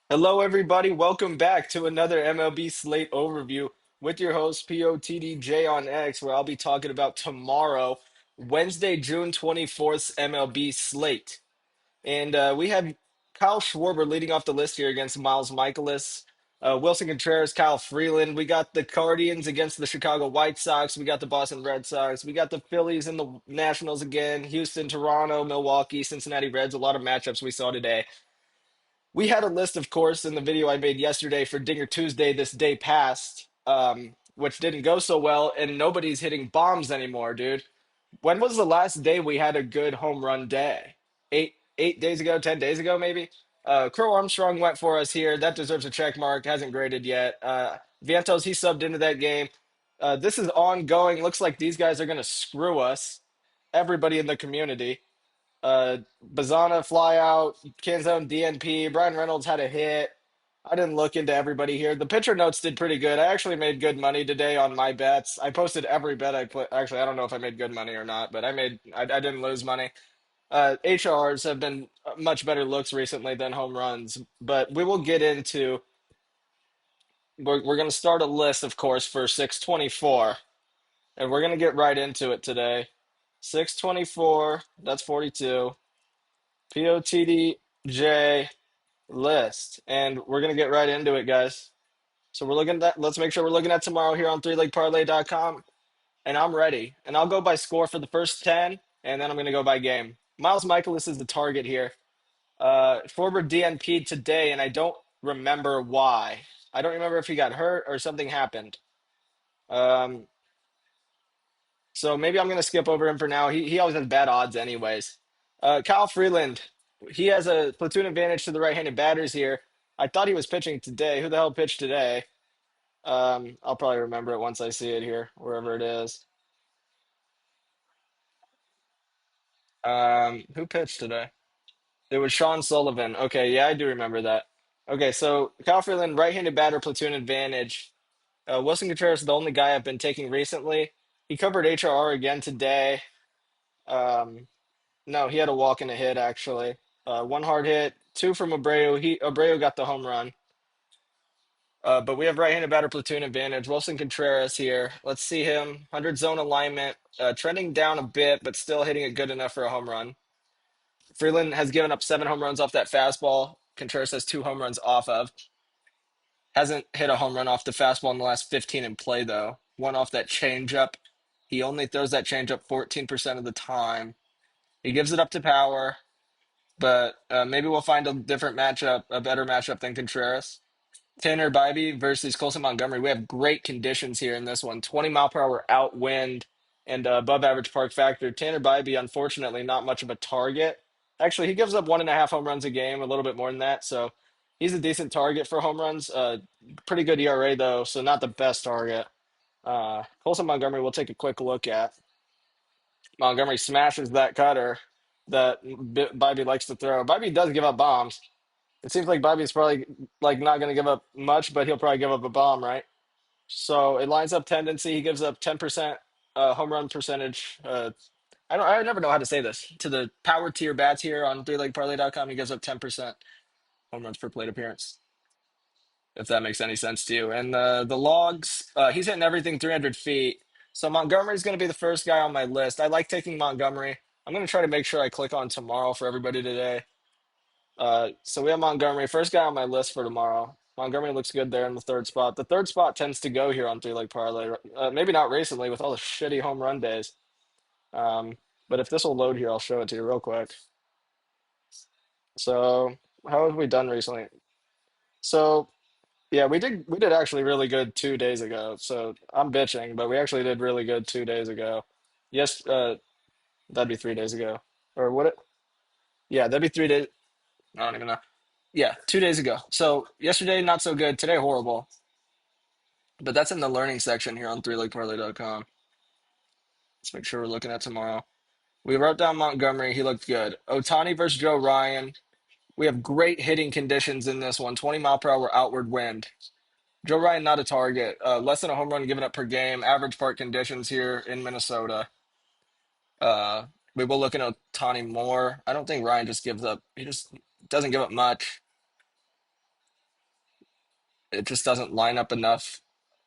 Hello, everybody. Welcome back to another MLB slate overview with your host, POTDJ on X, where I'll be talking about tomorrow, Wednesday, June 24th's MLB slate. And we have Kyle Schwarber leading off the list here against Miles Michaelis, Wilson Contreras, Kyle Freeland. We got the Guardians against the Chicago White Sox. We got the Boston Red Sox. We got the Phillies and the Nationals again, Houston, Toronto, Milwaukee, Cincinnati Reds. A lot of matchups we saw today. We had a list, of course, in the video I made yesterday for Dinger Tuesday, this day past, which didn't go so well, and nobody's hitting bombs anymore, dude. When was the last day we had a good home run day? Eight days ago, 10 days ago, maybe. Crow Armstrong went for us here. That deserves a check mark. Hasn't graded yet. Vientos, he subbed into that game. This is ongoing. Looks like these guys are going to screw us. Everybody in the community. Bazana fly out, Canzone DNP, Brian Reynolds had a hit. I didn't look into everybody here. The pitcher notes did pretty good. I actually made good money today on my bets. I posted every bet I put. Actually, I don't know if I made good money or not, but I didn't lose money. HRs have been much better looks recently than home runs, but we will get into. We're going to start a list, of course, for 624, and we're going to get right into it today. 624, that's 42. POTDJ list. And we're going to get right into it, guys. So we're looking at let's make sure we're looking at tomorrow here on 3legparlay.com. And I'm ready. And I'll go by score for the first 10, and then I'm going to go by game. Miles Michaelis is the target here. Forward DNP today, and I don't remember why. I don't remember if he got hurt or something happened. Um, so maybe I'm going to skip over him for now. He always has bad odds, anyways. Kyle Freeland, he has a platoon advantage to the right-handed batters here. I thought he was pitching today. Who the hell pitched today? I'll probably remember it once I see it here, wherever it is. Who pitched today? It was Sean Sullivan. Okay, yeah, I do remember that. Okay, so Kyle Freeland, right-handed batter, platoon advantage. Wilson Contreras is the only guy I've been taking recently. He covered HRR again today. Um, No, he had a walk and a hit actually. One hard hit, two from Abreu. Abreu got the home run. But we have right-handed batter platoon advantage. Wilson Contreras here. Let's see him. 100 zone alignment, trending down a bit, but still hitting it good enough for a home run. Freeland has given up 7 home runs off that fastball. Contreras has 2 home runs off of. Hasn't hit a home run off the fastball in the last 15 in play though. One off that changeup. He only throws that changeup 14% of the time. He gives it up to power. But maybe we'll find a different matchup, a better matchup than Contreras. Tanner Bybee versus Colson Montgomery. We have great conditions here in this one. 20-mile-per-hour out wind and above average park factor. Tanner Bybee, unfortunately, not much of a target. Actually, he gives up 1.5 home runs a game, a little bit more than that. So he's a decent target for home runs. Pretty good ERA, though, so not the best target. Colson Montgomery, we'll take a quick look at. Montgomery smashes that cutter that Bybee likes to throw. Bybee does give up bombs. It seems like Bobby's probably like not going to give up much, but he'll probably give up a bomb, right? So it lines up tendency. He gives up 10% home run percentage. I never know how to say this. To the power tier bats here on 3legparlay.com, he gives up 10% home runs per plate appearance, if that makes any sense to you. And the logs, he's hitting everything 300 feet. So Montgomery's going to be the first guy on my list. I like taking Montgomery. I'm going to try to make sure I click on tomorrow for everybody today. So we have Montgomery, first guy on my list for tomorrow. Montgomery looks good there in the third spot. The third spot tends to go here on three leg parlay. Maybe not recently with all the shitty home run days. Um, but if this will load here, I'll show it to you real quick. So how have we done recently? So yeah, we did actually really good 2 days ago. So I'm bitching, but we actually did really good 2 days ago. Yes, that'd be 3 days ago. Or what it? Yeah, that'd be 3 days. I don't even know. Yeah, 2 days ago. So yesterday, not so good. Today, horrible. But that's in the learning section here on 3legparlay.com. Let's make sure we're looking at tomorrow. We wrote down Montgomery. He looked good. Otani versus Joe Ryan. We have great hitting conditions in this one. 20-mile-per-hour outward wind. Joe Ryan, not a target. Less than a home run given up per game. Average park conditions here in Minnesota. We will look at Otani more. I don't think Ryan just gives up. He just doesn't give up much. It just doesn't line up enough.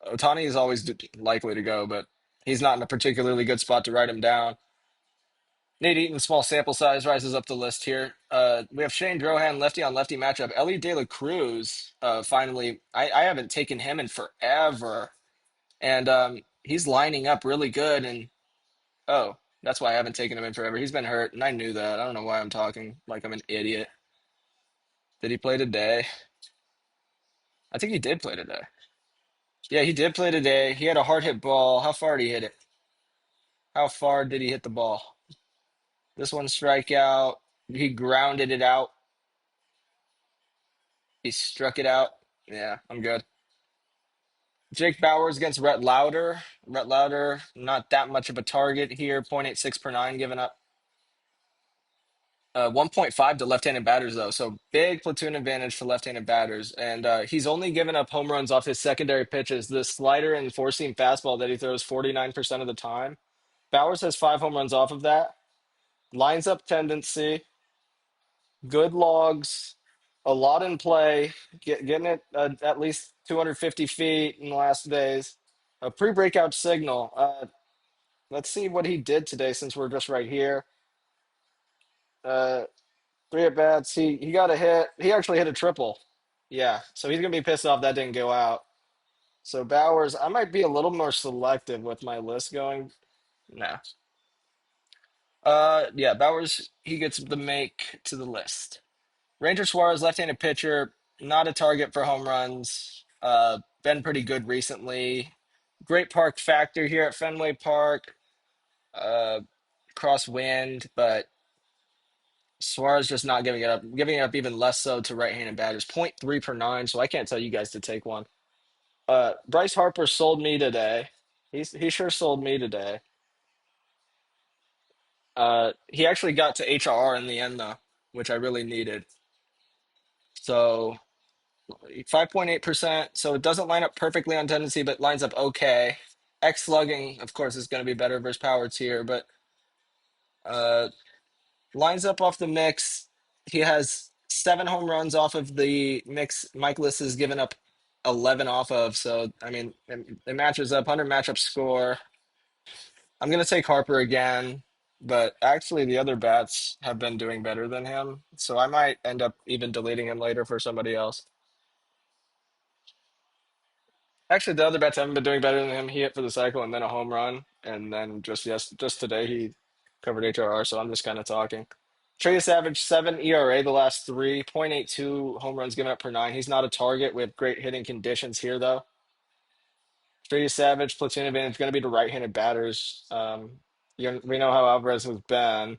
Otani is always likely to go, but he's not in a particularly good spot to write him down. Nate Eaton, small sample size, rises up the list here. We have Shane Drohan, lefty on lefty matchup. Ellie De La Cruz, finally, I haven't taken him in forever. And he's lining up really good. And oh, that's why I haven't taken him in forever. He's been hurt, and I knew that. I don't know why I'm talking like I'm an idiot. Did he play today? I think he did play today. Yeah, he did play today. He had a hard hit ball. How far did he hit it? How far did he hit the ball? This one strikeout. He grounded it out. He struck it out. Yeah, I'm good. Jake Bowers against Rhett Lauder. Rhett Lauder, not that much of a target here. 0.86 per nine given up. 1.5 to left-handed batters though, so big platoon advantage for left-handed batters. And he's only given up home runs off his secondary pitches, the slider and four-seam fastball that he throws 49% of the time. Bowers has 5 home runs off of that. Lines up tendency, good logs, a lot in play, getting it at least 250 feet in the last days. A pre-breakout signal. Let's see what he did today since we're just right here. Uh, Three at bats. He got a hit. He actually hit a triple. Yeah, so he's gonna be pissed off that didn't go out. So Bowers, I might be a little more selective with my list going. Nah. Yeah, Bowers, he gets the make to the list. Ranger Suarez, left-handed pitcher, not a target for home runs. Been pretty good recently. Great park factor here at Fenway Park. Uh, Crosswind, but Suarez just not giving it up even less so to right-handed batters. 0.3 per nine, so I can't tell you guys to take one. Bryce Harper sold me today. He sure sold me today. He actually got to HRR in the end though, which I really needed. So 5.8%. So it doesn't line up perfectly on tendency, but lines up okay. X slugging, of course, is going to be better versus Powards here, but uh, lines up off the mix. He has 7 home runs off of the mix. Mike Liss has given up 11 off of. So, I mean, it matches up. 100 matchup score. I'm going to take Harper again, but actually the other bats have been doing better than him. So I might end up even deleting him later for somebody else. Actually, the other bats haven't been doing better than him. He hit for the cycle and then a home run. And then just today he covered HRR. So I'm just kind of talking. Trey Savage, 7 ERA the last three, 0.82 home runs given up per nine. He's not a target. We have great hitting conditions here, though. Trey Savage, platoon advantage, going to be to right-handed batters. We know how Alvarez has been.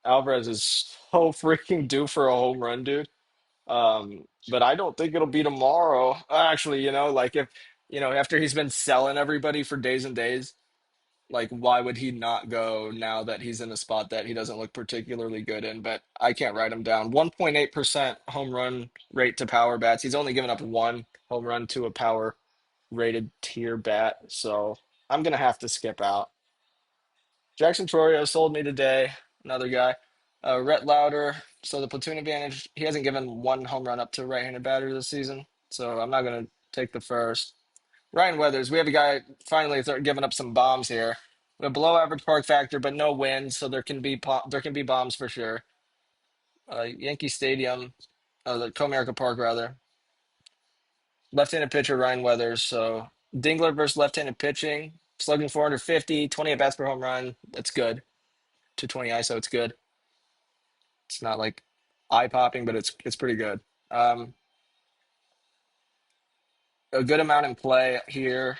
Alvarez is so freaking due for a home run, dude. But I don't think it'll be tomorrow. Actually, like if, after he's been selling everybody for days and days, like, why would he not go now that he's in a spot that he doesn't look particularly good in? But I can't write him down. 1.8% home run rate to power bats. He's only given up one home run to a power rated tier bat. So I'm going to have to skip out. Jackson Trorio sold me today. Another guy. Rhett Lauder. So the platoon advantage, he hasn't given one home run up to right-handed batter this season. So I'm not going to take the first. Ryan Weathers, we have a guy finally start giving up some bombs here. A below average park factor, but no wins, so there can be bombs for sure. Yankee Stadium, the Comerica Park rather. Left-handed pitcher Ryan Weathers. So Dingler versus left-handed pitching, slugging 450, 20 at bats per home run. That's good. 220 ISO, it's good. It's not like eye popping, but it's pretty good. A good amount in play here.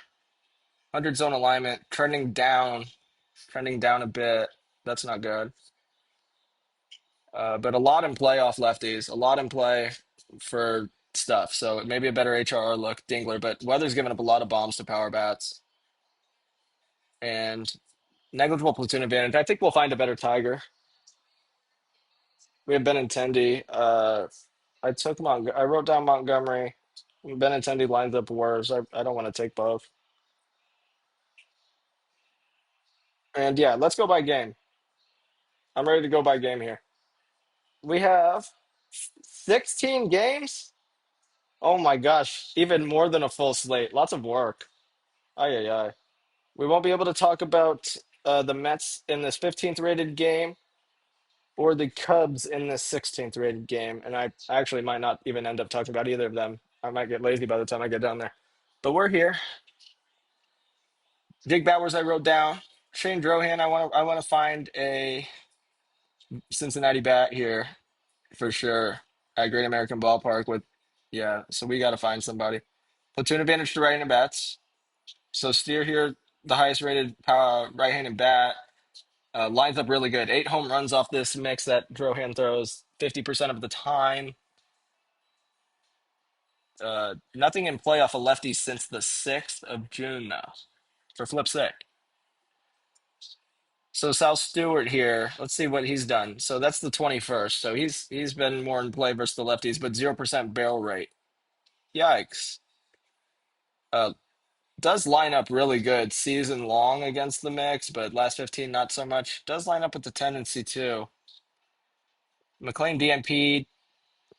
100 zone alignment, trending down a bit. That's not good. But a lot in play off lefties, a lot in play for stuff. So maybe a better HRR look, Dingler. But Weather's given up a lot of bombs to power bats and negligible platoon advantage. I think we'll find a better Tiger. We have Benintendi. I wrote down Montgomery. Benintendi lines up worse. I don't want to take both. And yeah, let's go by game. I'm ready to go by game here. We have 16 games. Oh my gosh, even more than a full slate. Lots of work. Ay, ay, ay. We won't be able to talk about the Mets in this 15th rated game or the Cubs in this 16th rated game. And I actually might not even end up talking about either of them. I might get lazy by the time I get down there. But we're here. Jake Bowers, I wrote down. Shane Drohan, I want to find a Cincinnati bat here for sure at Great American Ballpark with, yeah. So we got to find somebody. Platoon advantage to right-handed bats. So Steer here, the highest rated power right-handed bat, lines up really good. 8 home runs off this mix that Drohan throws 50% of the time. Nothing in play off a lefty since the 6th of June now for flip sake. So Sal Stewart here, let's see what he's done. So that's the 21st. So he's been more in play versus the lefties, but 0% barrel rate. Yikes. Uh, does line up really good season long against the mix, but last 15 not so much. Does line up with the tendency too. McLean DMP.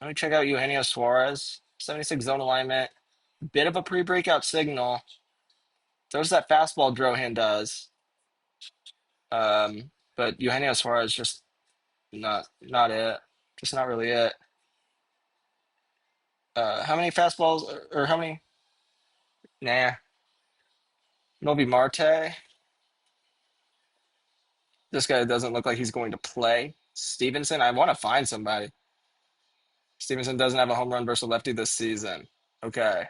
Let me check out Eugenio Suarez. 76 zone alignment. Bit of a pre-breakout signal. Throws that fastball Drohan does. But Eugenio Suarez just not it. Just not really it. How many fastballs or how many? Nah. Nobi Marte. This guy doesn't look like he's going to play. Stevenson. I want to find somebody. Stevenson doesn't have a home run versus a lefty this season. Okay.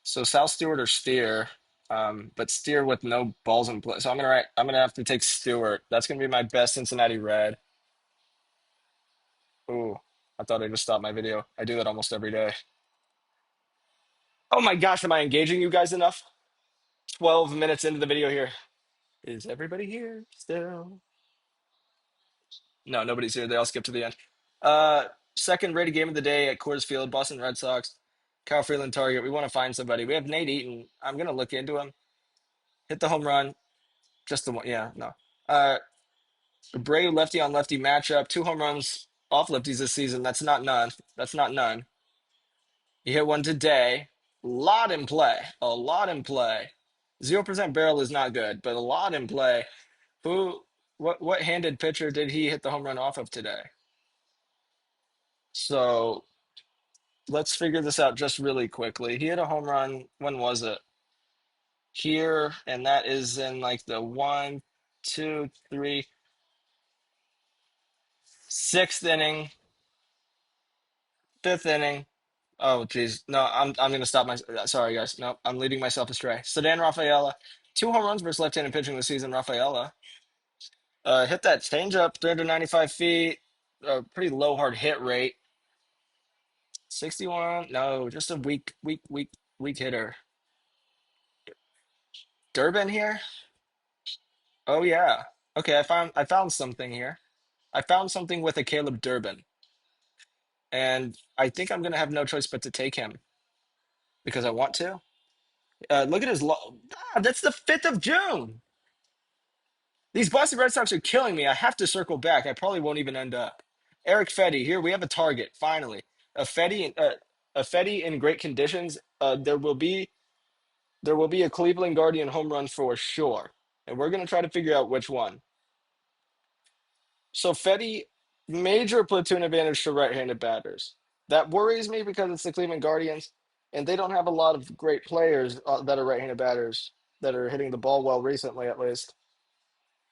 So Sal Stewart or Steer, but Steer with no balls in play. So I'm gonna have to take Stewart. That's gonna be my best Cincinnati red. Ooh, I thought I just stopped my video. I do that almost every day. Oh my gosh, am I engaging you guys enough? 12 minutes into the video here. Is everybody here still? No, nobody's here. They all skipped to the end. Uh, Second rated game of the day at Coors Field, Boston Red Sox. Kyle Freeland target. We want to find somebody. We have Nate Eaton. I'm gonna look into him. Hit the home run. Just the one. Yeah, no. Uh, Bray lefty on lefty matchup. 2 home runs off lefties this season. That's not none. That's not none. He hit one today. Lot in play. A lot in play. 0% barrel is not good, but a lot in play. Who? What handed pitcher did he hit the home run off of today? So let's figure this out just really quickly. He hit a home run. When was it? Here, and that is in like the one, two, three, sixth inning, fifth inning. Oh, geez. No, I'm gonna stop my. Sorry, guys. No, I'm leading myself astray. Sedan Rafaela, 2 home runs versus left-handed pitching this season. Rafaela, hit that changeup, 395 feet. Pretty low hard hit rate. 61. No, just a weak hitter. Durbin here. Oh yeah. Okay, I found something here. I found something with a Caleb Durbin, and I think I'm gonna have no choice but to take him because I want to. Look at his. That's the 5th of June. These Boston Red Sox are killing me. I have to circle back. I probably won't even end up. Eric Fetty, here we have a target, finally. A Fetty, a Fetty in great conditions. There will be a Cleveland Guardian home run for sure. And we're gonna try to figure out which one. So Fetty, major platoon advantage to right-handed batters. That worries me because it's the Cleveland Guardians, and they don't have a lot of great players that are right-handed batters that are hitting the ball well recently, at least.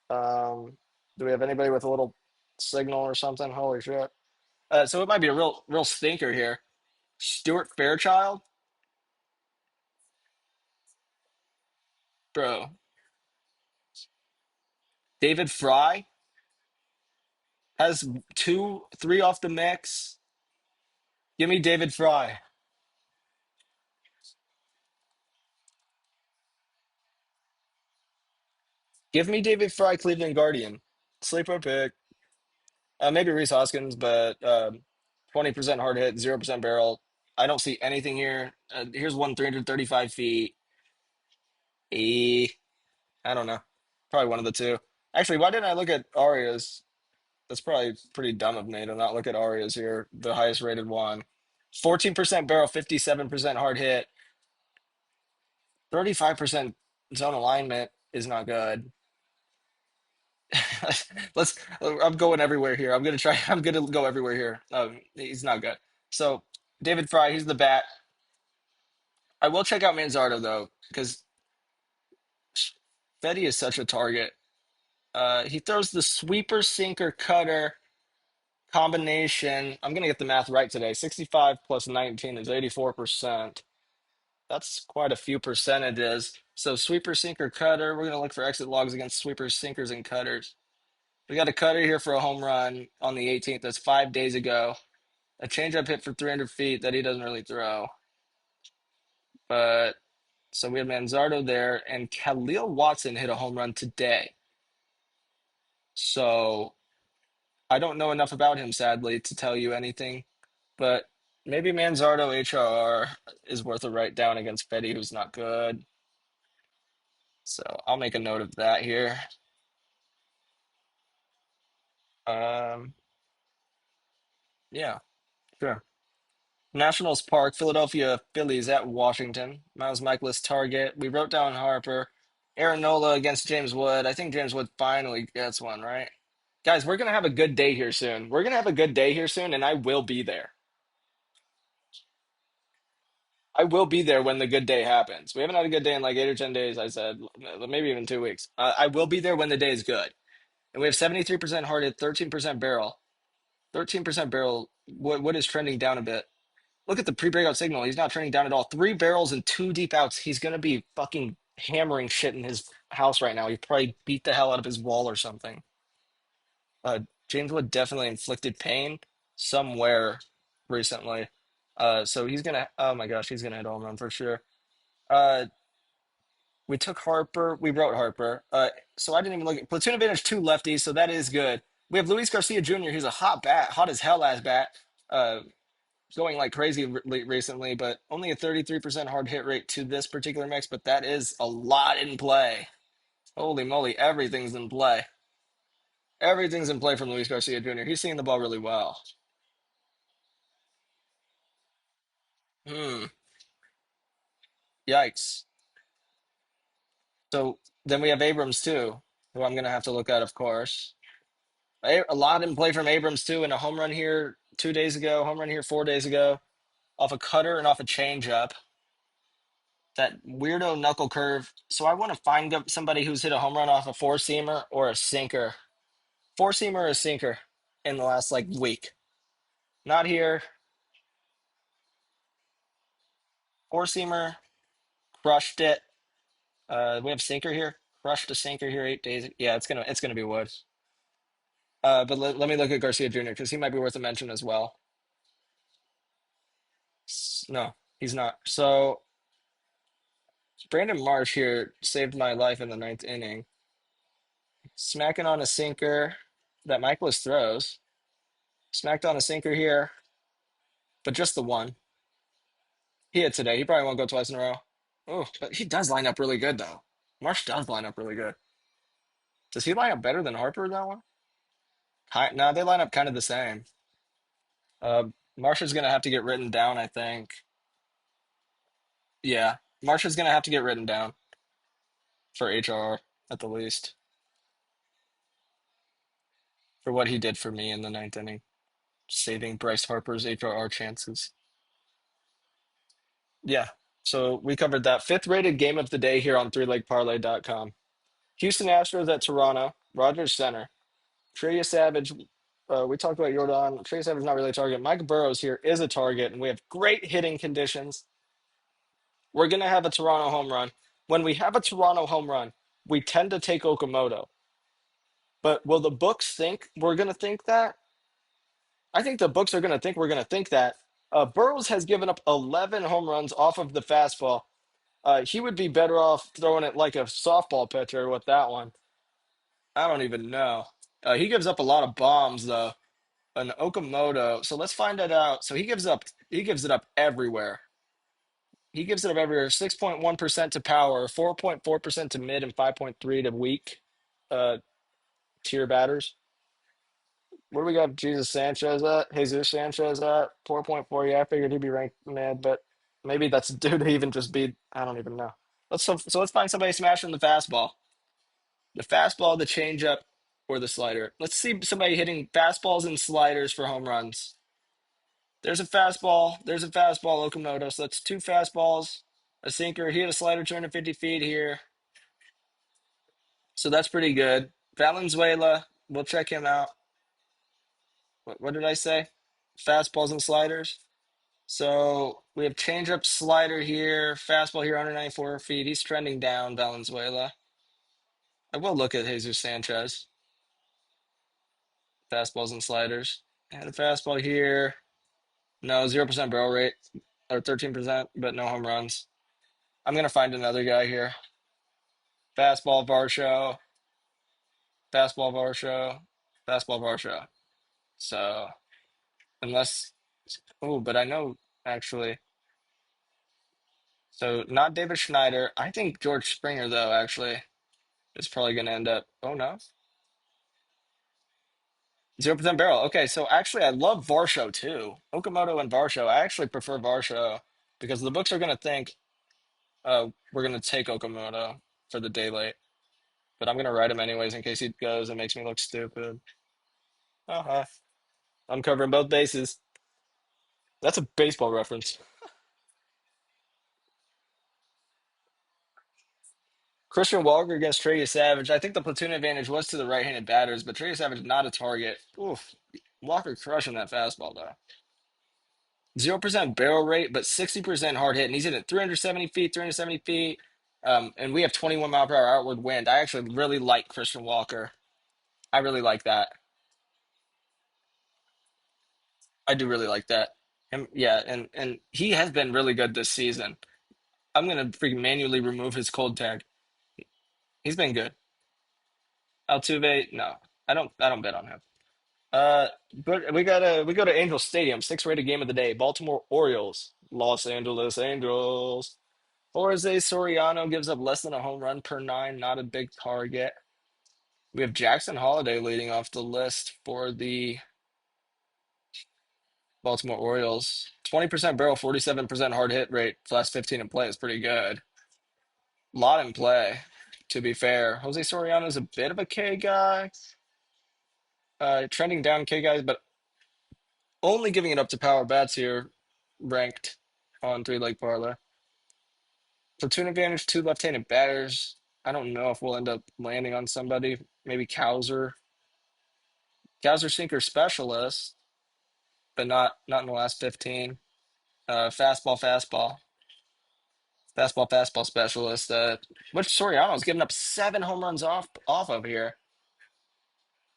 Um, do we have anybody with a little signal or something? Holy shit! So it might be a real stinker here. Stuart Fairchild, bro. David Fry has two, three off the mix. Give me David Fry. Give me David Fry, Cleveland Guardian. Sleeper pick. Maybe Reese Hoskins, but 20% hard hit, 0% barrel. I don't see anything here. Here's one 335 feet. E. I don't know. Probably one of the two. Actually, why didn't I look at Arias? That's probably pretty dumb of me to not look at Arias here, the highest rated one. 14% barrel, 57% hard hit, 35% zone alignment is not good. Let's. I'm going everywhere here. I'm gonna try. I'm gonna go everywhere here. He's not good. So David Fry, he's the bat. I will check out Manzardo though, because Fetty is such a target. He throws the sweeper, sinker, cutter combination. I'm gonna get the math right today. 65 plus 19 is 84%. That's quite a few percentages. So sweeper, sinker, cutter. We're gonna look for exit logs against sweepers, sinkers, and cutters. We got a cutter here for a home run on the 18th. That's 5 days ago. A changeup hit for 300 feet that he doesn't really throw. But so we have Manzardo there, and Khalil Watson hit a home run today. So I don't know enough about him, sadly, to tell you anything. But maybe Manzardo HRR is worth a write down against Fetty, who's not good. So I'll make a note of that here. Um, yeah, sure. Nationals Park, Philadelphia Phillies at Washington. Miles Michaelis target. We wrote down Harper. Aaron Nola against James Wood. I think James Wood finally gets one, right? Guys, we're gonna have a good day here soon. We're gonna have a good day here soon, and I will be there. I will be there when the good day happens. We haven't had a good day in like 8 or 10 days, I said, maybe even 2 weeks. I will be there when the day is good. And we have 73% hearted, 13% barrel. 13% barrel. What is trending down a bit? Look at the pre-breakout signal. He's not trending down at all. 3 barrels and 2 deep outs. He's gonna be fucking hammering shit in his house right now. He probably beat the hell out of his wall or something. James Wood definitely inflicted pain somewhere recently. So he's gonna. Oh my gosh, he's gonna hit a home run for sure. Uh, we took Harper. We wrote Harper. So I didn't even look at Platoon Advantage 2 lefties, so that is good. We have Luis Garcia Jr. He's a hot bat, hot as hell ass bat. Uh, Going like crazy recently, but only a 33% hard hit rate to this particular mix, but that is a lot in play. Holy moly, everything's in play. Everything's in play from Luis Garcia Jr. He's seeing the ball really well. Hmm. Yikes. So then we have Abrams too, who I'm gonna have to look at, of course. A lot in play from Abrams too, and a home run here 2 days ago, home run here 4 days ago, off a cutter and off a changeup. That weirdo knuckle curve. So I want to find somebody who's hit a home run off a four seamer or a sinker. Four seamer or a sinker in the last like week. Not here. Four seamer, crushed it. We have sinker here. Crushed a sinker here 8 days. Yeah, it's gonna be Wood. But let me look at Garcia Jr. because he might be worth a mention as well. No, he's not. So Brandon Marsh here saved my life in the ninth inning. Smacking on a sinker that Michaelis throws. Smacked on a sinker here, but just the one. He hit today. He probably won't go twice in a row. Oh, but he does line up really good though. Marsh does line up really good. Does he line up better than Harper that one? No, they line up kind of the same. Marsh is gonna have to get written down, I think. Yeah, Marsh is gonna have to get written down for HR at the least for what he did for me in the ninth inning, saving Bryce Harper's HRR chances. Yeah, so we covered that. Fifth rated game of the day here on threelegparlay.com. Houston Astros at Toronto, Rogers Center. Trey Savage, we talked about Jordan. Trey Savage not really a target. Mike Burrows here is a target, and we have great hitting conditions. We're going to have a Toronto home run. When we have a Toronto home run, we tend to take Okamoto. But will the books think we're going to think that? I think the books are going to think we're going to think that. Burrows has given up 11 home runs off of the fastball. He would be better off throwing it like a softball pitcher with that one. I don't even know. He gives up a lot of bombs though. An Okamoto. So let's find it out. So he gives it up everywhere. He gives it up everywhere. 6.1% to power, 4.4% to mid, and 5.3 to weak uh tier batters. Where do we got Jesus Sanchez at? Jesus Sanchez at 4.4. Yeah, I figured he'd be ranked mid, but maybe that's due to even just be. I don't even know. So let's find somebody smashing the fastball. The fastball, the changeup, or the slider. Let's see somebody hitting fastballs and sliders for home runs. There's a fastball. There's a fastball, Okamoto. So that's two fastballs, a sinker. He had a slider 250 feet here. So that's pretty good. Valenzuela, we'll check him out. What did I say? Fastballs and sliders. So we have changeup, slider here, fastball here, 194 feet. He's trending down, Valenzuela. I will look at Jesus Sanchez. Fastballs and sliders. And a fastball here. No, 0% barrel rate, or 13%, but no home runs. I'm going to find another guy here. Fastball, Varsho. Fastball, Varsho. Fastball, Varsho. So, unless. Oh, but I know, actually. So, not David Schneider. I think George Springer, though, actually, is probably going to end up. Oh, no. 0% barrel. Okay, so actually, I love Varsho too. Okamoto and Varsho. I actually prefer Varsho because the books are going to think we're going to take Okamoto for the day late. But I'm going to write him anyways in case he goes and makes me look stupid. Uh-huh. I'm covering both bases. That's a baseball reference. Christian Walker against Trey Savage. I think the platoon advantage was to the right-handed batters, but Trey Savage not a target. Oof. Walker crushing that fastball, though. 0% barrel rate, but 60% hard hit. And he's hitting 370 feet, 370 feet. And we have 21 mile per hour outward wind. I actually really like Christian Walker. I really like that. I do really like that. Yeah, and he has been really good this season. I'm gonna freaking manually remove his cold tag. He's been good. Altuve, no, I don't bet on him. But we go to Angel Stadium, sixth rated game of the day. Baltimore Orioles, Los Angeles Angels. Jose Soriano gives up less than a home run per nine, not a big target. We have Jackson Holiday leading off the list for the Baltimore Orioles. 20% barrel, 47% hard hit rate, last 15 in play is pretty good. Lot in play, to be fair. Jose Soriano is a bit of a K guy, trending down K guys, but only giving it up to power bats here, ranked on three leg parlay. Platoon advantage, two left-handed batters. I don't know if we'll end up landing on somebody. Maybe Cowser. Cowser sinker specialist, but not in the last 15. Fastball specialist. Which Soriano's giving up 7 home runs off of here,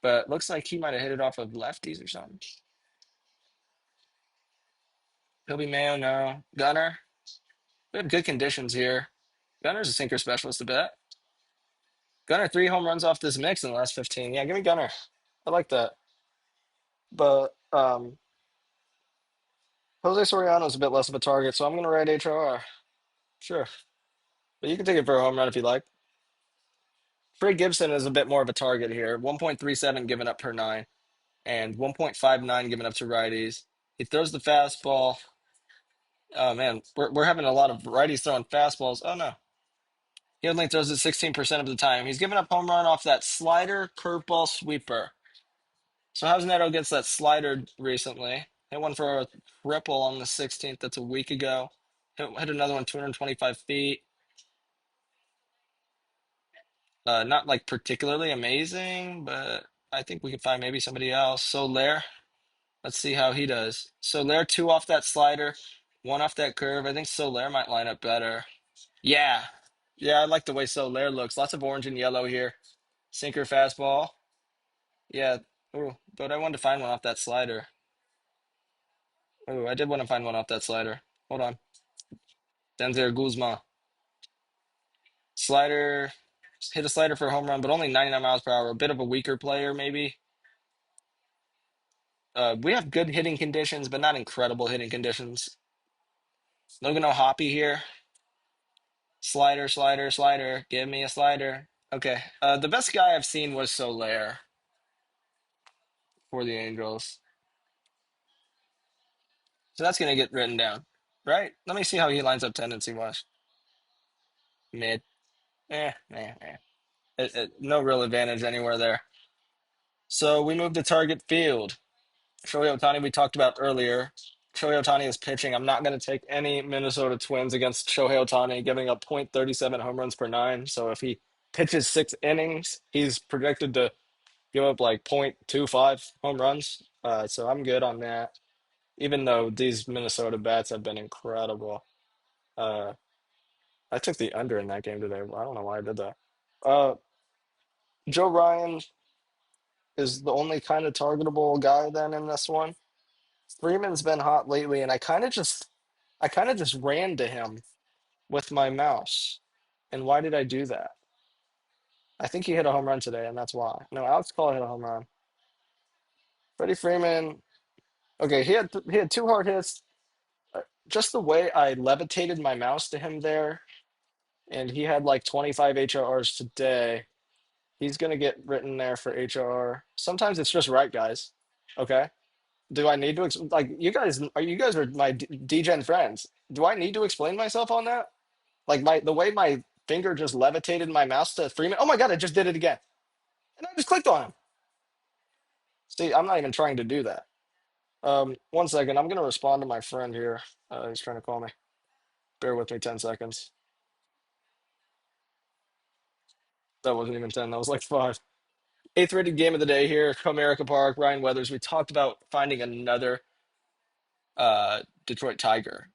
but looks like he might have hit it off of lefties or something. Kobe Mayo, no. Gunner. We have good conditions here. Gunner's a sinker specialist a bit. Gunner 3 home runs off this mix in the last 15. Yeah, give me Gunner. I like that. But Jose Soriano's a bit less of a target, so I'm gonna write HRR. Sure. But you can take it for a home run if you like. Trey Gibson is a bit more of a target here. 1.37 given up per nine and 1.59 given up to righties. He throws the fastball. Oh man, we're having a lot of righties throwing fastballs. Oh no. He only throws it 16% of the time. He's given up home run off that slider, curveball, sweeper. So how's Neto gets that slider recently? Hit one for a triple on the 16th. That's a week ago. Hit another one 225 feet. Not like particularly amazing, but I think we can find maybe somebody else. Soler, let's see how he does. Soler, two off that slider, one off that curve. I think Soler might line up better. Yeah. Yeah, I like the way Soler looks. Lots of orange and yellow here. Sinker fastball. Yeah. Ooh, but I wanted to find one off that slider. Oh, I did want to find one off that slider. Hold on. Denzer Guzman. Slider, hit a slider for a home run, but only 99 miles per hour. A bit of a weaker player, maybe. We have good hitting conditions, but not incredible hitting conditions. Logan O'Hoppe here. Slider, slider, slider. Give me a slider. Okay. The best guy I've seen was Soler. for the Angels. So that's gonna get written down, right? Let me see how he lines up tendency wise. Mid. Eh. No real advantage anywhere there. So we move to target field. Shohei Ohtani, we talked about earlier. Shohei Ohtani is pitching. I'm not going to take any Minnesota Twins against Shohei Ohtani, giving up .37 home runs per nine. So if he pitches 6 innings, he's projected to give up like .25 home runs. So I'm good on that, even though these Minnesota bats have been incredible. Uh, I took the under in that game today. I don't know why I did that. Uh, Joe Ryan is the only kind of targetable guy then in this one. Freeman's been hot lately, and I kind of just ran to him with my mouse. And why did I do that? I think he hit a home run today, and that's why. No, Alex Call hit a home run. Freddie Freeman. Okay, he had two hard hits. Just the way I levitated my mouse to him there, and he had like 25 HRs today. He's gonna get written there for HRR. Sometimes it's just right, guys. Okay. Do I need to like you guys are my DGen friends? Do I need to explain myself on that? Like the way my finger just levitated my mouse to Freeman. Oh my God, I just did it again. And I just clicked on him. See, I'm not even trying to do that. 1 second. I'm gonna respond to my friend here. He's trying to call me. Bear with me 10 seconds. That wasn't even 10, that was like 5. Eighth rated game of the day here, Comerica Park, Ryan Weathers. We talked about finding another Detroit Tiger.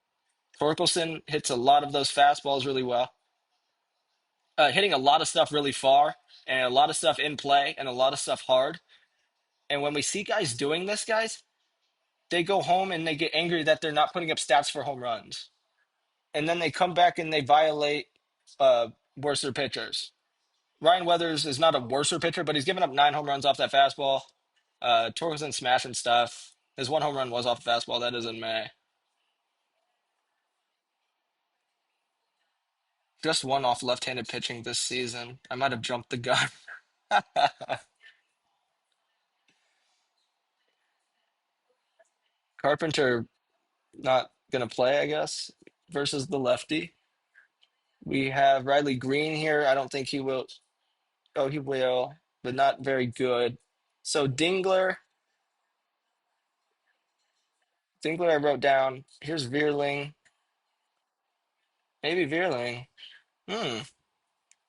Torkelson hits a lot of those fastballs really well. Hitting a lot of stuff really far and a lot of stuff in play and a lot of stuff hard. And when we see guys doing this, guys, they go home and they get angry that they're not putting up stats for home runs. And then they come back and they violate worser pitchers. Ryan Weathers is not a worser pitcher, but he's given up 9 home runs off that fastball. Torkelson smashing stuff. His 1 home run was off the fastball. That is in May. Just one off left-handed pitching this season. I might have jumped the gun. Carpenter not going to play, I guess, versus the lefty. We have Riley Green here. I don't think he will. Oh, he will, but not very good. So Dingler, I wrote down. Here's Veerling. Maybe Veerling. Hmm.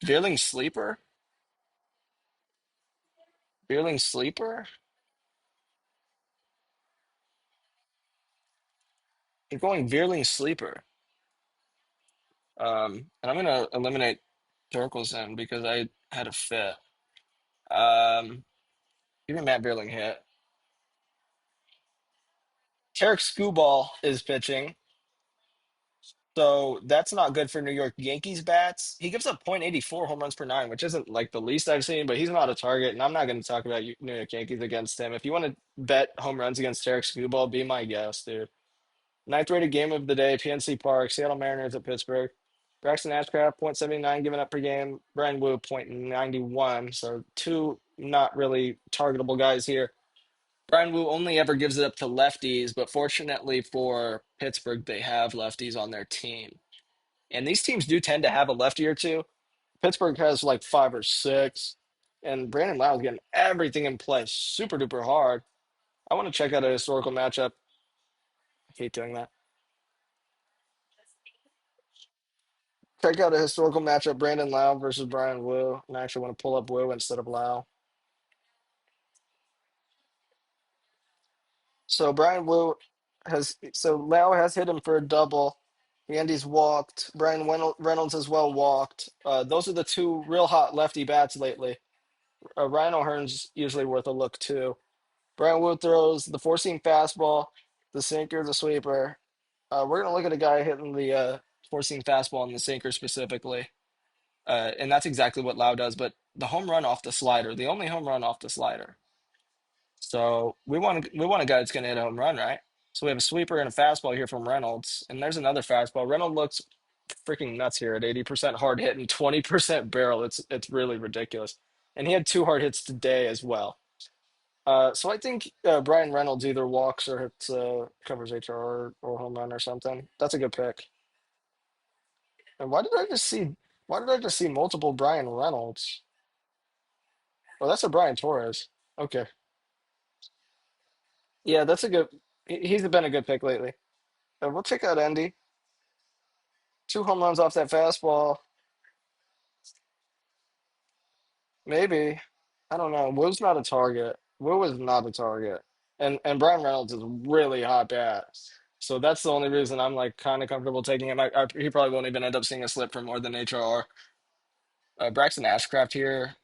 Veerling sleeper? Veerling sleeper? I'm going Veerling sleeper. And I'm gonna eliminate Torkelson because I had a fit. Um, Even Matt Veerling hit. Tarek Skubal is pitching. So that's not good for New York Yankees bats. He gives up .84 home runs per nine, which isn't like the least I've seen, but he's not a target, and I'm not going to talk about New York Yankees against him. If you want to bet home runs against Tarek Skubal, be my guest, dude. Ninth rated game of the day, PNC Park, Seattle Mariners at Pittsburgh. Braxton Ashcraft, .79 given up per game. Brian Wu, .91. So two not really targetable guys here. Brian Wu only ever gives it up to lefties, but fortunately for Pittsburgh, they have lefties on their team. And these teams do tend to have a lefty or two. Pittsburgh has like 5 or 6. And Brandon Lau is getting everything in play super duper hard. I want to check out a historical matchup. I hate doing that. Check out a historical matchup, Brandon Lau versus Brian Wu. And I actually want to pull up Wu instead of Lau. So Lau has hit him for a double. Andy's walked. Brian Reynolds as well walked. Those are the two real hot lefty bats lately. Ryan O'Hearn's usually worth a look too. Brian Wu throws the four-seam fastball, the sinker, the sweeper. We're gonna look at a guy hitting the four-seam fastball and the sinker specifically, and that's exactly what Lau does. But the home run off the slider, the only home run off the slider. So we want a guy that's gonna hit a home run, right? So we have a sweeper and a fastball here from Reynolds, and there's another fastball. Reynolds looks freaking nuts here at 80% hard hit and 20% barrel. It's really ridiculous. And he had two hard hits today as well. So I think Brian Reynolds either walks or hits covers HR or home run or something. That's a good pick. And why did I just see multiple Brian Reynolds? Oh, that's a Brian Torres. Okay. Yeah, that's a good he's been a good pick lately. We'll check out Endy. Two home runs off that fastball. Maybe. I don't know. Will's not a target. Will is not a target. And Brian Reynolds is really hot bat. So that's the only reason I'm like kind of comfortable taking him. He probably won't even end up seeing a slip for more than HRR. Braxton Ashcraft here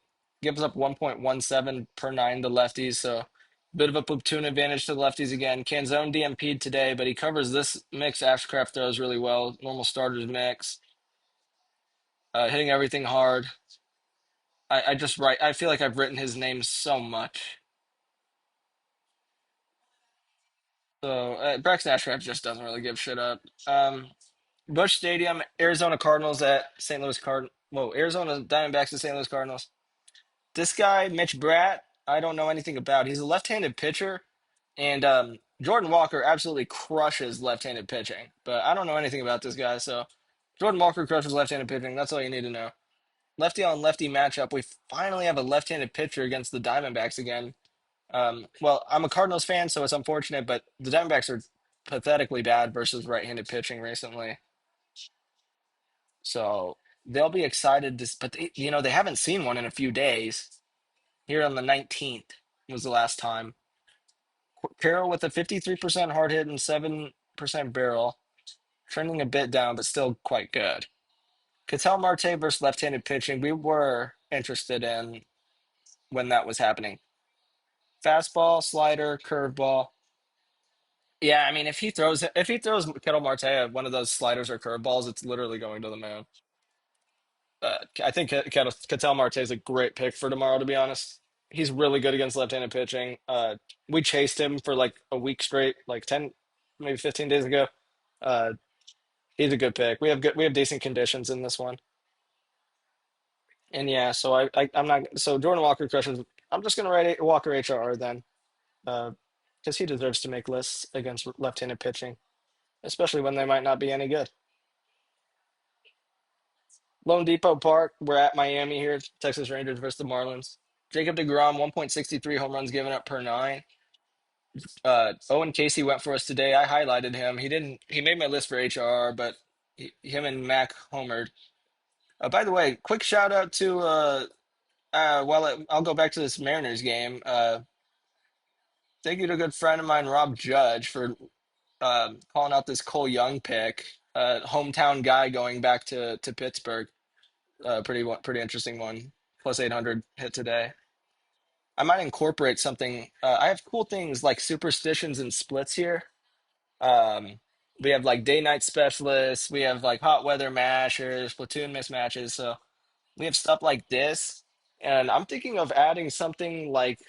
gives up 1.17 per nine to lefties, so bit of a platoon advantage to the lefties again. Canzone DMP'd today, but he covers this mix. Ashcraft throws really well. Normal starters mix, hitting everything hard. I just write. I feel like I've written his name so much. So Braxton Ashcraft just doesn't really give shit up. Busch Stadium, Arizona Cardinals at St. Louis Card. Whoa, Arizona Diamondbacks at St. Louis Cardinals. This guy, Mitch Bratt, I don't know anything about. He's a left-handed pitcher, and Jordan Walker absolutely crushes left-handed pitching. But I don't know anything about this guy, so Jordan Walker crushes left-handed pitching. That's all you need to know. Lefty on lefty matchup. We finally have a left-handed pitcher against the Diamondbacks again. Well, I'm a Cardinals fan, so it's unfortunate, but the Diamondbacks are pathetically bad versus right-handed pitching recently. So they'll be excited to, but they haven't seen one in a few days. Here on the 19th was the last time. Carroll with a 53% hard hit and 7% barrel, trending a bit down, but still quite good. Ketel Marte versus left-handed pitching, we were interested in when that was happening. Fastball, slider, curveball. Yeah, I mean, if he throws Ketel Marte at one of those sliders or curveballs, it's literally going to the moon. I think Ketel Marte is a great pick for tomorrow, to be honest. He's really good against left-handed pitching. We chased him for like a week straight, like 10, maybe 15 days ago. Uh, he's a good pick. We have decent conditions in this one. And yeah, so I'm not so Jordan Walker crushes. I'm just gonna write Walker HRR then, because he deserves to make lists against left-handed pitching, especially when they might not be any good. Lone Depot Park, we're at Miami here. Texas Rangers versus the Marlins. Jacob DeGrom, 1.63 home runs given up per nine. Owen Casey went for us today. I highlighted him. He didn't. He made my list for HR, but him and Mac homered. By the way, quick shout out to I'll go back to this Mariners game. Thank you to a good friend of mine, Rob Judge, for calling out this Cole Young pick. Hometown guy going back to Pittsburgh. Pretty interesting one. Plus 800 hit today. I might incorporate something. I have cool things like superstitions and splits here. Um, we have like day night specialists. We have like hot weather mashers, platoon mismatches. So we have stuff like this. And I'm thinking of adding something like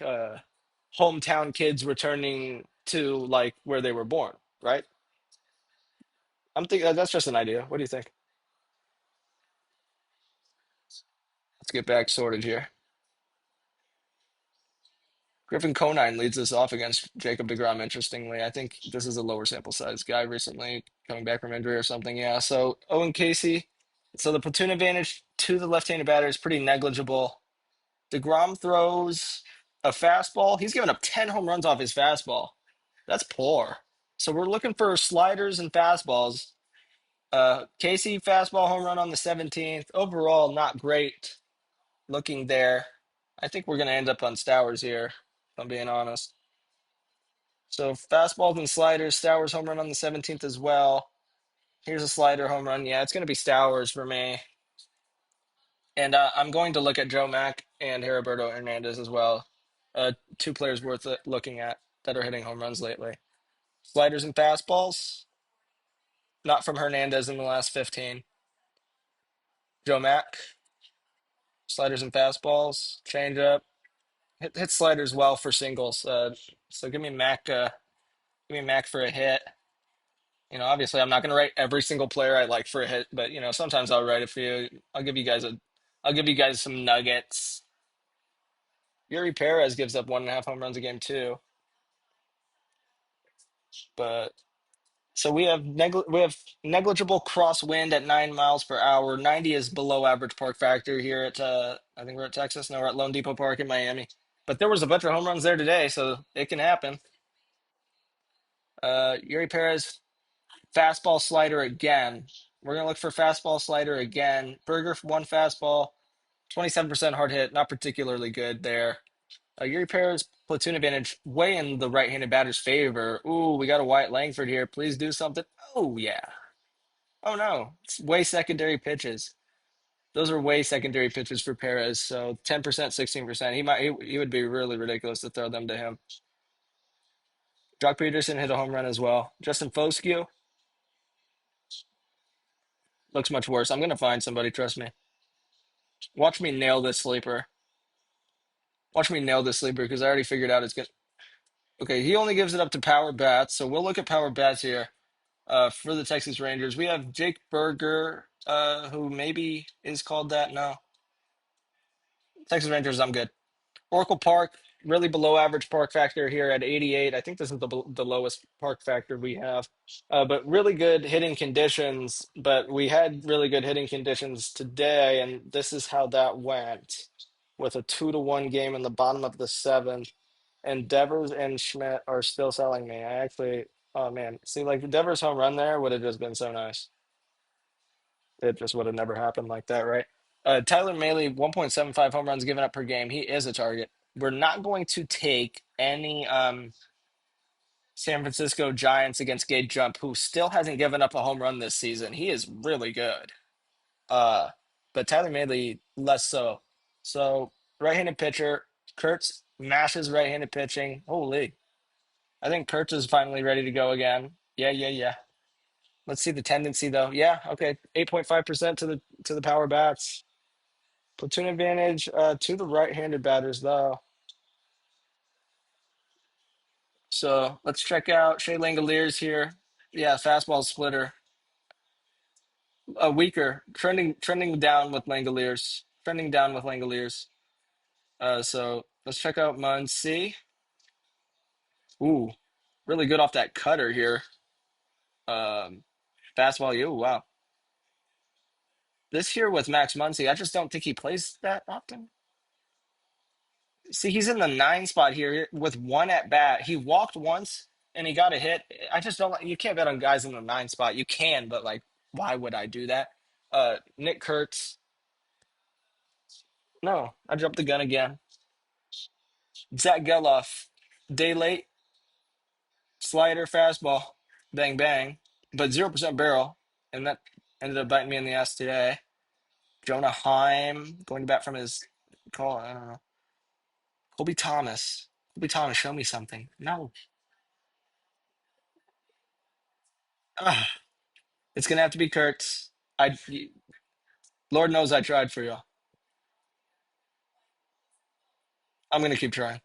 hometown kids returning to like where they were born, right? I'm thinking that's just an idea. What do you think? Let's get back sorted here. Griffin Conine leads us off against Jacob deGrom, interestingly. I think this is a lower sample size guy recently coming back from injury or something. Yeah. So Owen Casey. So the platoon advantage to the left-handed batter is pretty negligible. DeGrom throws a fastball. He's given up 10 home runs off his fastball. That's poor. So we're looking for sliders and fastballs. Casey fastball home run on the 17th. Overall, not great looking there. I think we're going to end up on Stowers here, if I'm being honest. So fastballs and sliders. Stowers home run on the 17th as well. Here's a slider home run. Yeah, it's going to be Stowers for me. And I'm going to look at Joe Mack and Heriberto Hernandez as well. Two players worth looking at that are hitting home runs lately. Sliders and fastballs, not from Hernandez in the last 15. Joe Mack, sliders and fastballs, changeup. Hit sliders well for singles. So give me Mac for a hit. Obviously I'm not going to write every single player I like for a hit, but sometimes I'll write a few. I'll give you guys some nuggets. Yuri Perez gives up 1.5 home runs a game too. But so we have negligible crosswind at 9 miles per hour. 90 is below average park factor here at I think we're at Texas. No, we're at Lone Depot Park in Miami. But there was a bunch of home runs there today, so it can happen. Yuri Perez, fastball slider again. We're gonna look for fastball slider again. Berger for one fastball, 27% hard hit, not particularly good there. Yuri Perez platoon advantage way in the right-handed batter's favor. Ooh, we got a Wyatt Langford here. Please do something. Oh yeah. Oh no, it's way secondary pitches. Those are way secondary pitches for Perez. So 10%, 16%. He would be really ridiculous to throw them to him. Jock Peterson hit a home run as well. Justin Foscue looks much worse. I'm gonna find somebody, trust me. Watch me nail this sleeper. Watch me nail this sleeper because I already figured out it's gonna. Okay, he only gives it up to power bats, so we'll look at power bats here. For the Texas Rangers, we have Jake Berger, who maybe is called that. No, Texas Rangers, I'm good. Oracle Park, really below average park factor here at 88. I think this is the lowest park factor we have. But really good hitting conditions. But we had really good hitting conditions today, and this is how that went with a 2-1 game in the bottom of the seventh. And Devers and Schmidt are still selling me. I actually, oh man, see, like the Devers home run there would have just been so nice. It just would have never happened like that, right? Tyler Mahle, 1.75 home runs given up per game. He is a target. We're not going to take any San Francisco Giants against Gage Jump, who still hasn't given up a home run this season. He is really good. Uh, but Tyler Mahle, less so. So, right-handed pitcher, Kurtz mashes right-handed pitching. Holy. I think Kurtz is finally ready to go again. Yeah, yeah, yeah. Let's see the tendency though. Yeah, okay. 8.5% to the power bats. Platoon advantage to the right-handed batters, though. So let's check out Shea Langoliers here. Yeah, fastball splitter. Weaker, trending down with Langoliers. Trending down with Langoliers. So let's check out Muncy. Ooh, really good off that cutter here. Um, fastball. You wow. This here with Max Muncy, I just don't think he plays that often. See, he's in the 9 spot here with one at bat. He walked once and he got a hit. I just don't like, you can't bet on guys in the 9 spot. You can, but like, why would I do that? Nick Kurtz. No, I jumped the gun again. Zach Geloff. Day late, slider, fastball, bang bang, but 0% barrel, and that ended up biting me in the ass today. Jonah Heim going to bat from his call. I don't know. Colby Thomas. Colby Thomas, show me something. No. Ugh. It's gonna have to be Kurtz. I, Lord knows I tried for you. I'm gonna keep trying.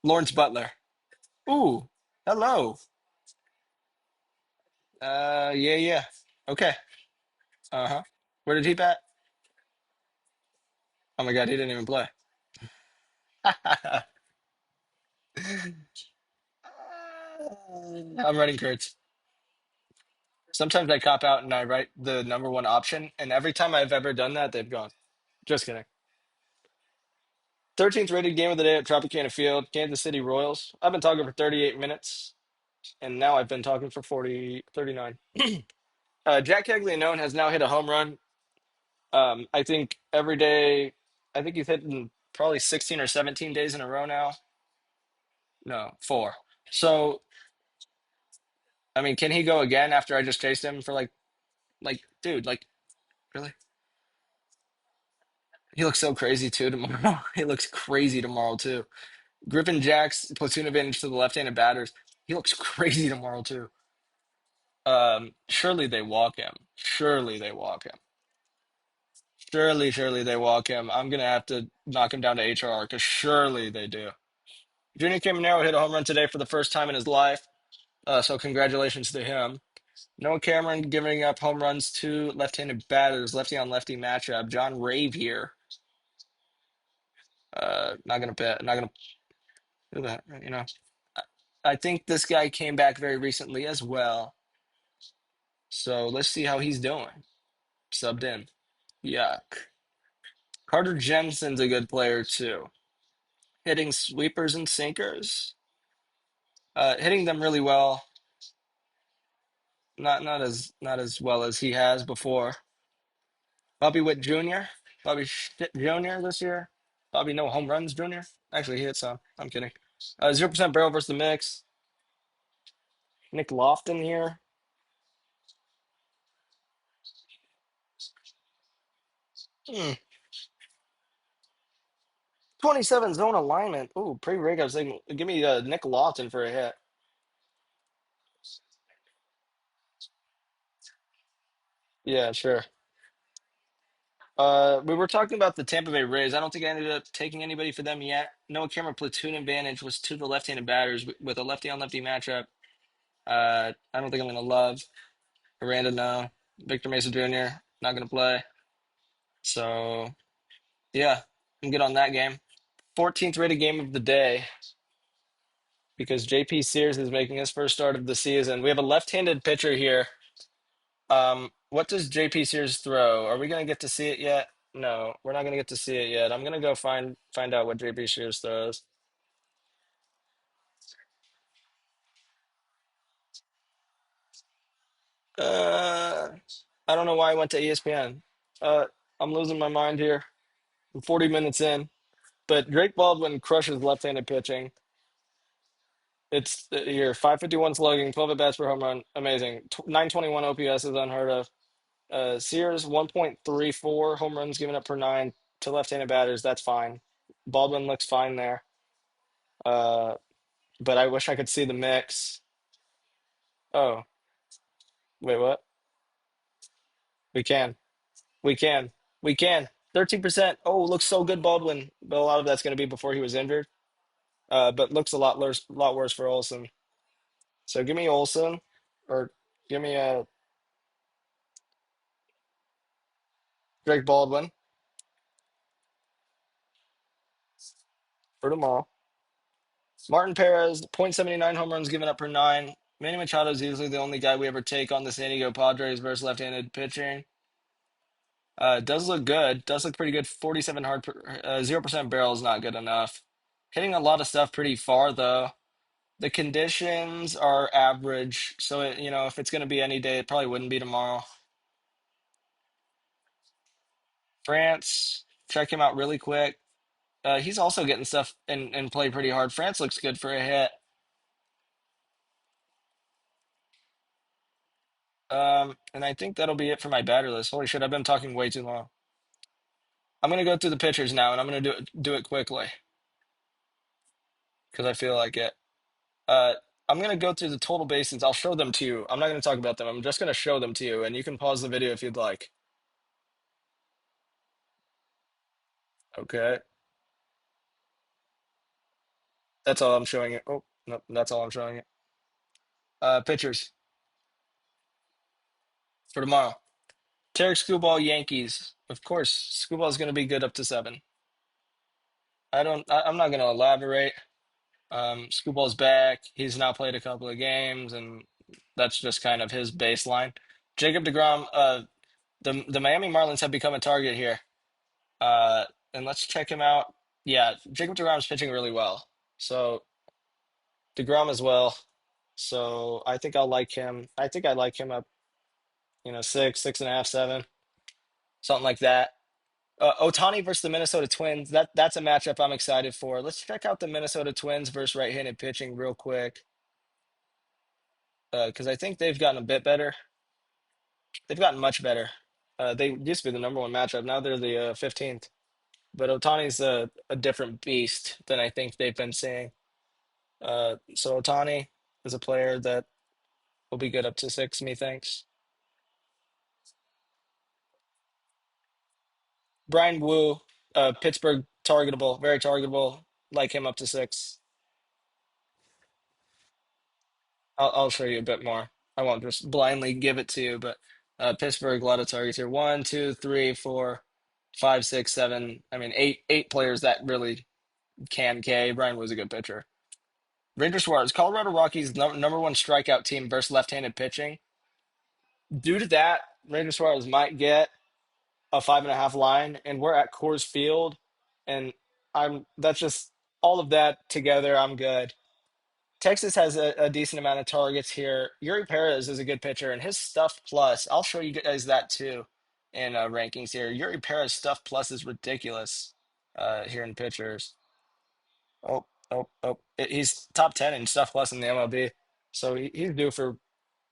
Lawrence Butler. Ooh, hello. Yeah, yeah. Okay. Uh-huh. Where did he bat? Oh my God, he didn't even play. I'm writing Kurtz. Sometimes I cop out and I write the number one option, and every time I've ever done that, they've gone. Just kidding. 13th rated game of the day at Tropicana Field, Kansas City Royals. I've been talking for 38 minutes, and now I've been talking for 39. Jack Caglianone has now hit a home run. I think every day, I think he's hitting probably 16 or 17 days in a row now. No, four. So, I mean, can he go again after I just chased him for dude, like, really? He looks so crazy too tomorrow. He looks crazy tomorrow too. Griffin Jack's platoon advantage to the left-handed batters. He looks crazy tomorrow too. Surely they walk him. Surely they walk him. Surely they walk him. I'm gonna have to knock him down to HR because surely they do. Junior Caminero hit a home run today for the first time in his life. So congratulations to him. Noah Cameron giving up home runs to left-handed batters, lefty on lefty matchup. John Ravier. Not gonna bet. Not gonna do that. I, I think this guy came back very recently as well. So let's see how he's doing. Subbed in. Yuck. Carter Jensen's a good player too. Hitting sweepers and sinkers. Hitting them really well. Not as well as he has before. Bobby Witt Jr. Bobby Shit Jr. this year. Bobby no home runs Jr. Actually, he hit some. I'm kidding. 0% barrel versus the mix. Nick Lofton here. 27 zone alignment. Ooh, pre-rig. I was thinking, give me Nick Lofton for a hit. Yeah, sure. We were talking about the Tampa Bay Rays. I don't think I ended up taking anybody for them yet. No camera platoon advantage was to the left-handed batters with a lefty on lefty matchup. I don't think I'm gonna love Miranda. No, Victor Mesa Jr. not gonna play. So yeah, I'm good on that game. 14th rated game of the day because JP Sears is making his first start of the season. We have a left-handed pitcher here. What does JP Sears throw? Are we gonna get to see it yet? No, we're not gonna get to see it yet. I'm gonna go find out what JP Sears throws. Uh, I don't know why I went to ESPN. Uh, I'm losing my mind here. I'm 40 minutes in, but Drake Baldwin crushes left-handed pitching. It's here 551 slugging, 12 at bats per home run, amazing. 921 OPS is unheard of. Sears 1.34 home runs given up per nine to left-handed batters. That's fine. Baldwin looks fine there. Uh, but I wish I could see the mix. Oh, wait, what? We can. We can. We can. 13%. Oh, looks so good, Baldwin. But a lot of that's going to be before he was injured. But looks a lot worse for Olson. So give me Olson, or give me Drake Baldwin for tomorrow. Martin Perez, .79 home runs given up per nine. Manny Machado is usually the only guy we ever take on the San Diego Padres versus left-handed pitching. Does look good. Does look pretty good. 47 0% barrel is not good enough. Hitting a lot of stuff pretty far though. The conditions are average, so if it's going to be any day, it probably wouldn't be tomorrow. France, check him out really quick. He's also getting stuff and play pretty hard. France looks good for a hit. And I think that'll be it for my batter list. Holy shit, I've been talking way too long. I'm gonna go through the pitchers now, and I'm gonna do it quickly because I feel like it. Uh, I'm gonna go through the total bases. I'll show them to you. I'm not gonna talk about them. I'm just gonna show them to you, and you can pause the video if you'd like. Okay, that's all I'm showing it. Oh, no, that's all I'm showing it. Pitchers for tomorrow. Tarek Screwball Yankees. Of course, Screwball's gonna be good up to seven. I'm not gonna elaborate. Screwball's back. He's now played a couple of games, and that's just kind of his baseline. Jacob DeGrom, the Miami Marlins have become a target here. Uh, and let's check him out. Yeah, Jacob DeGrom's pitching really well. So DeGrom as well. So I think I'll like him. I think I like him up, 6.5, 7, something like that. Otani versus the Minnesota Twins. That's a matchup I'm excited for. Let's check out the Minnesota Twins versus right-handed pitching real quick. Because I think they've gotten a bit better. They've gotten much better. They used to be the number one matchup. Now they're the 15th. But Otani's a different beast than I think they've been seeing. So Otani is a player that will be good up to six, methinks. Brian Wu, Pittsburgh, targetable, very targetable. Like him up to six. I'll show you a bit more. I won't just blindly give it to you, but Pittsburgh, a lot of targets here. One, two, three, four. Five, six, seven. I mean, eight players that really can K. Brian was a good pitcher. Ranger Suarez, Colorado Rockies number one strikeout team versus left-handed pitching. Due to that, Ranger Suarez might get a 5.5 line, and we're at Coors Field, and I'm that's just all of that together. I'm good. Texas has a decent amount of targets here. Yuri Perez is a good pitcher, and his stuff plus, I'll show you guys that too in rankings here. Yuri Perez stuff plus is ridiculous here in pitchers. He's top 10 in stuff plus in the MLB, so he's due for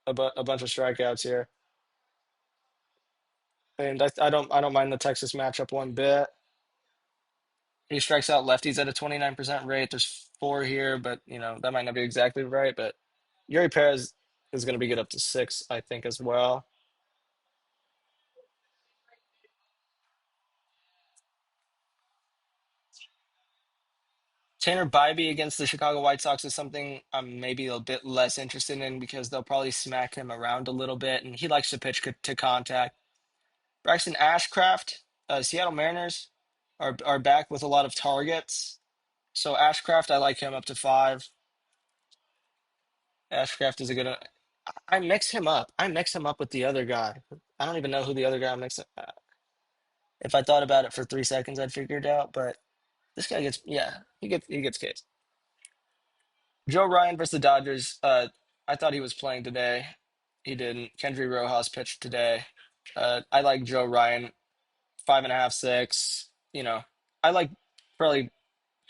a bunch of strikeouts here. And I don't mind the Texas matchup one bit. He strikes out lefties at a 29% rate. There's four here, but that might not be exactly right. But Yuri Perez is going to be good up to six, I think, as well. Tanner Bybee against the Chicago White Sox is something I'm maybe a bit less interested in because they'll probably smack him around a little bit, and he likes to pitch to contact. Braxton Ashcraft, Seattle Mariners are back with a lot of targets. So Ashcraft, I like him up to five. Ashcraft is a good. I mix him up. I mix him up with the other guy. I don't even know who the other guy mixed. If I thought about it for 3 seconds, I'd figure it out. But this guy gets, yeah, he gets Ks. Joe Ryan versus the Dodgers. I thought he was playing today. He didn't. Kendry Rojas pitched today. I like Joe Ryan, 5.5, six. I like probably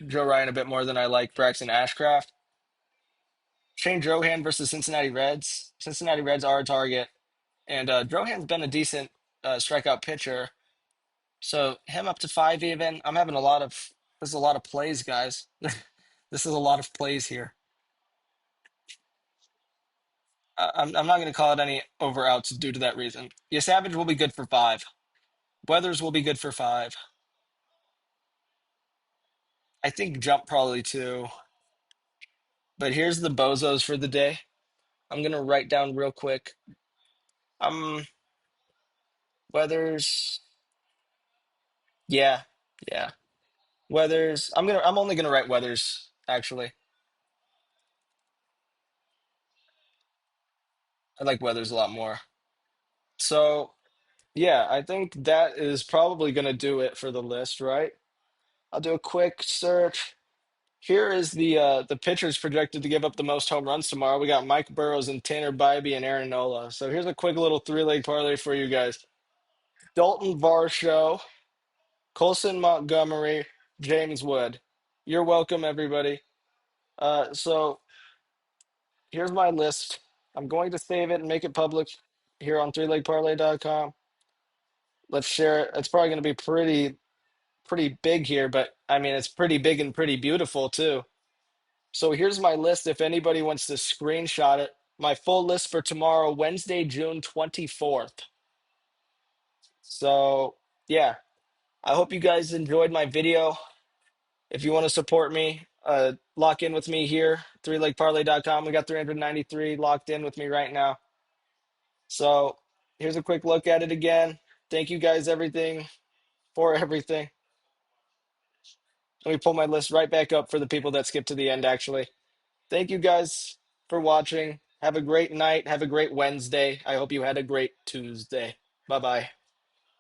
Joe Ryan a bit more than I like Braxton Ashcraft. Shane Drohan versus Cincinnati Reds. Cincinnati Reds are a target, and Drohan's been a decent strikeout pitcher. So him up to five even. I'm having a lot of This is a lot of plays, guys. This is a lot of plays here. I'm not going to call it any over outs due to that reason. Yeah, Savage will be good for five. Weathers will be good for five. I think Jump probably two. But here's the bozos for the day. I'm going to write down real quick. Weathers. Yeah, yeah. Weathers. I'm only gonna write Weathers, actually. I like Weathers a lot more. So yeah, I think that is probably gonna do it for the list, right? I'll do a quick search. Here is the pitchers projected to give up the most home runs tomorrow. We got Mike Burrows and Tanner Bybee and Aaron Nola. So here's a quick little three-leg parlay for you guys. Dalton Varsho, Colson Montgomery, James Wood. You're welcome, everybody. So here's my list. I'm going to save it and make it public here on threelegparlay.com. Let's share it. It's probably going to be pretty big here, but I mean it's pretty big and pretty beautiful too. So here's my list if anybody wants to screenshot it. My full list for tomorrow, Wednesday, June 24th. So, yeah, I hope you guys enjoyed my video. If you want to support me, lock in with me here, threelegparlay.com. We got 393 locked in with me right now. So here's a quick look at it again. Thank you guys everything for everything. Let me pull my list right back up for the people that skipped to the end, actually. Thank you guys for watching. Have a great night. Have a great Wednesday. I hope you had a great Tuesday. Bye bye.